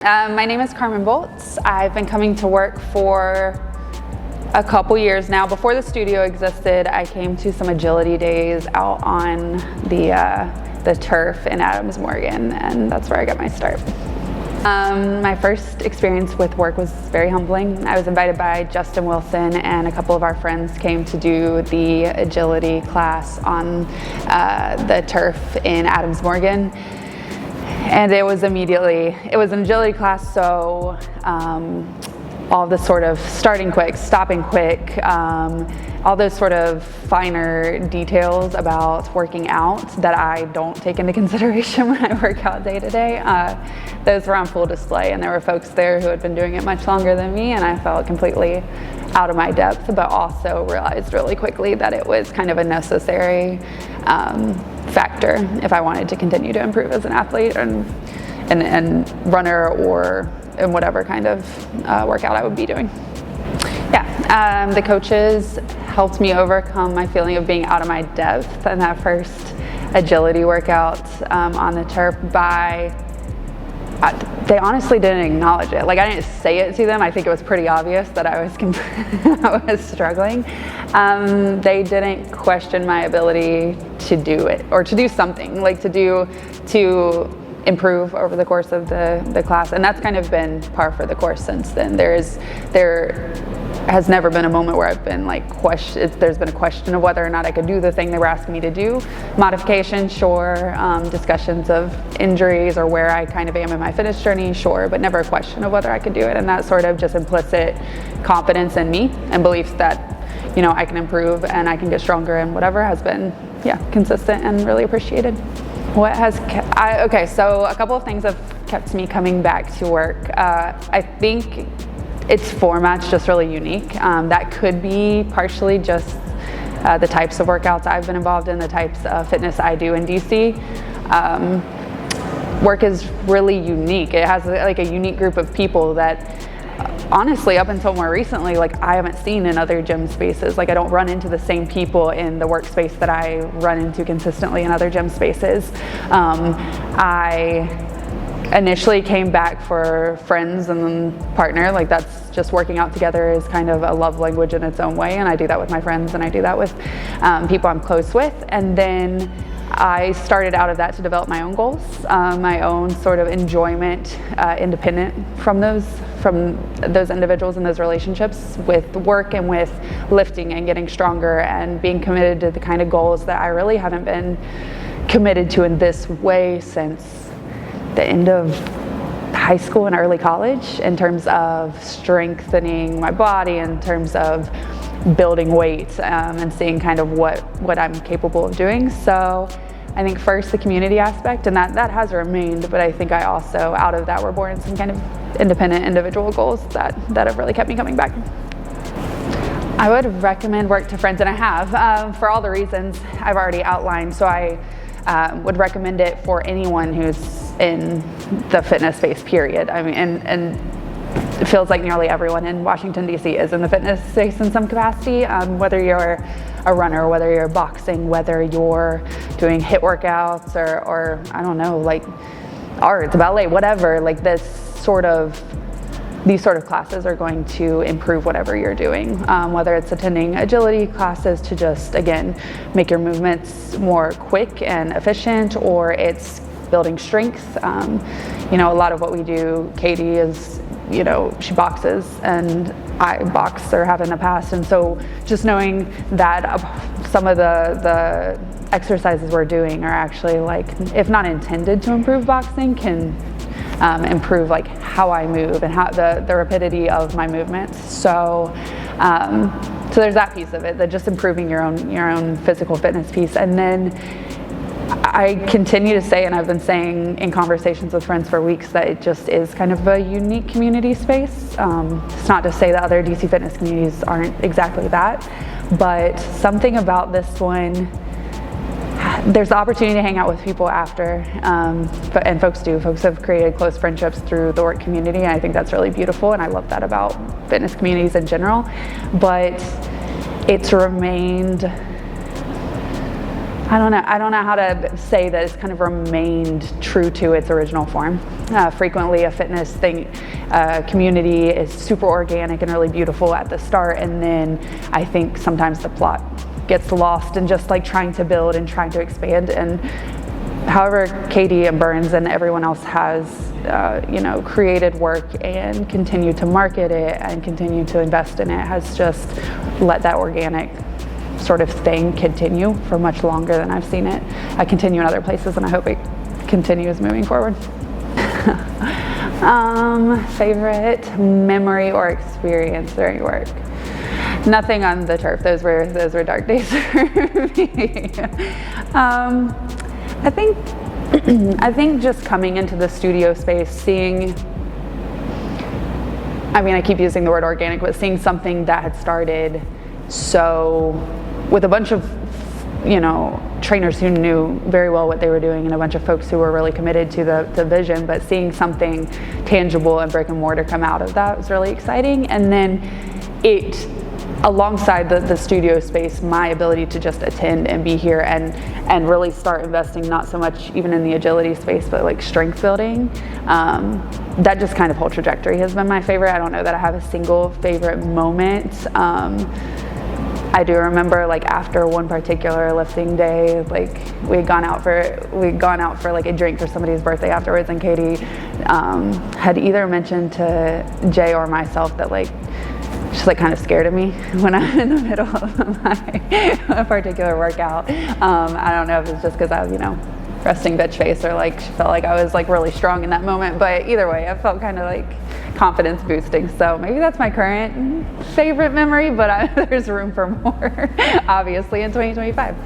My name is Carmen Bolt. I've been coming to WØRK for a couple years now. Before the studio existed, I came to some agility days out on the turf in Adams Morgan, and that's where I got my start. My first experience with WØRK was very humbling. I was invited by Justin Wilson, and a couple of our friends came to do the agility class on the turf in Adams Morgan. And it was an agility class, so all the sort of starting quick, stopping quick, all those sort of finer details about working out that I don't take into consideration when I work out day to day, those were on full display. And there were folks there who had been doing it much longer than me, and I felt completely out of my depth, but also realized really quickly that it was kind of a necessary factor if I wanted to continue to improve as an athlete and runner, or in whatever kind of workout I would be doing. Yeah, the coaches helped me overcome my feeling of being out of my depth in that first agility workout on the turf they honestly didn't acknowledge it. Like, I didn't say it to them. I think it was pretty obvious that I was I was struggling. They didn't question my ability to do it, or to do something, like to improve over the course of the class. And that's kind of been par for the course since then. There has never been a moment where I've been like there's been a question of whether or not I could do the thing they were asking me to do. Modification, sure. Discussions of injuries or where I kind of am in my fitness journey, sure, but never a question of whether I could do it. And that sort of just implicit confidence in me and belief that, you know, I can improve and I can get stronger and whatever has been, yeah, consistent and really appreciated. What has okay, so a couple of things have kept me coming back to WØRK. I think its format's just really unique. That could be partially just the types of workouts I've been involved in, the types of fitness I do in DC. WØRK is really unique. It has like a unique group of people that honestly, up until more recently, like I haven't seen in other gym spaces. Like, I don't run into the same people in the workspace that I run into consistently in other gym spaces. I initially came back for friends and then partner. Like, that's just working out together is kind of a love language in its own way, and I do that with my friends and I do that with people I'm close with. And then I started out of that to develop my own goals, my own sort of enjoyment, independent from those individuals and those relationships, with WØRK and with lifting and getting stronger and being committed to the kind of goals that I really haven't been committed to in this way since the end of high school and early college, in terms of strengthening my body, in terms of building weight, and seeing kind of what I'm capable of doing. So I think first the community aspect, and that has remained, but I think I also, out of that, were born some kind of independent individual goals that have really kept me coming back. I would recommend WØRK to friends, and I have, for all the reasons I've already outlined. So I would recommend it for anyone who's in the fitness space, period. I mean, and it feels like nearly everyone in Washington, D.C. is in the fitness space in some capacity, whether you're a runner, whether you're boxing, whether you're doing HIIT workouts, or I don't know, like arts, ballet, whatever. Like these sort of classes are going to improve whatever you're doing, whether it's attending agility classes to just, again, make your movements more quick and efficient, or it's building strength. You know, a lot of what we do, Katie is, you know, she boxes and I box or have in the past, and so just knowing that some of the exercises we're doing are actually, like, if not intended to improve boxing, can improve like how I move and how the rapidity of my movements. So so there's that piece of it, that just improving your own physical fitness piece. And then I continue to say, and I've been saying in conversations with friends for weeks, that it just is kind of a unique community space. It's not to say that other DC fitness communities aren't exactly that, but something about this one, there's the opportunity to hang out with people after, and folks have created close friendships through the WØRK community, and I think that's really beautiful, and I love that about fitness communities in general. But it's remained, I don't know how to say that it's kind of remained true to its original form. Frequently a fitness community is super organic and really beautiful at the start, and then I think sometimes the plot gets lost in just like trying to build and trying to expand. And however Katie and Burns and everyone else has created WØRK and continued to market it and continue to invest in it, has just let that organic sort of thing continue for much longer than I've seen it continue in other places, and I hope it continues moving forward. Favorite memory or experience during WØRK? Nothing on the turf. Those were dark days for me. I think just coming into the studio space, seeing, I keep using the word organic, but seeing something that had started with a bunch of trainers who knew very well what they were doing and a bunch of folks who were really committed to the vision, but seeing something tangible and brick and mortar come out of that was really exciting. And then alongside the studio space, my ability to just attend and be here and really start investing, not so much even in the agility space, but like strength building, that just kind of whole trajectory has been my favorite. I don't know that I have a single favorite moment. I do remember like after one particular lifting day, like we'd gone out for like a drink for somebody's birthday afterwards, and Katie had either mentioned to Jay or myself that like she's like kind of scared of me when I'm in the middle of my particular workout. I don't know if it's just because I was, resting bitch face, or like she felt like I was like really strong in that moment, but either way I felt kind of like confidence boosting. So maybe that's my current favorite memory, but there's room for more obviously in 2025.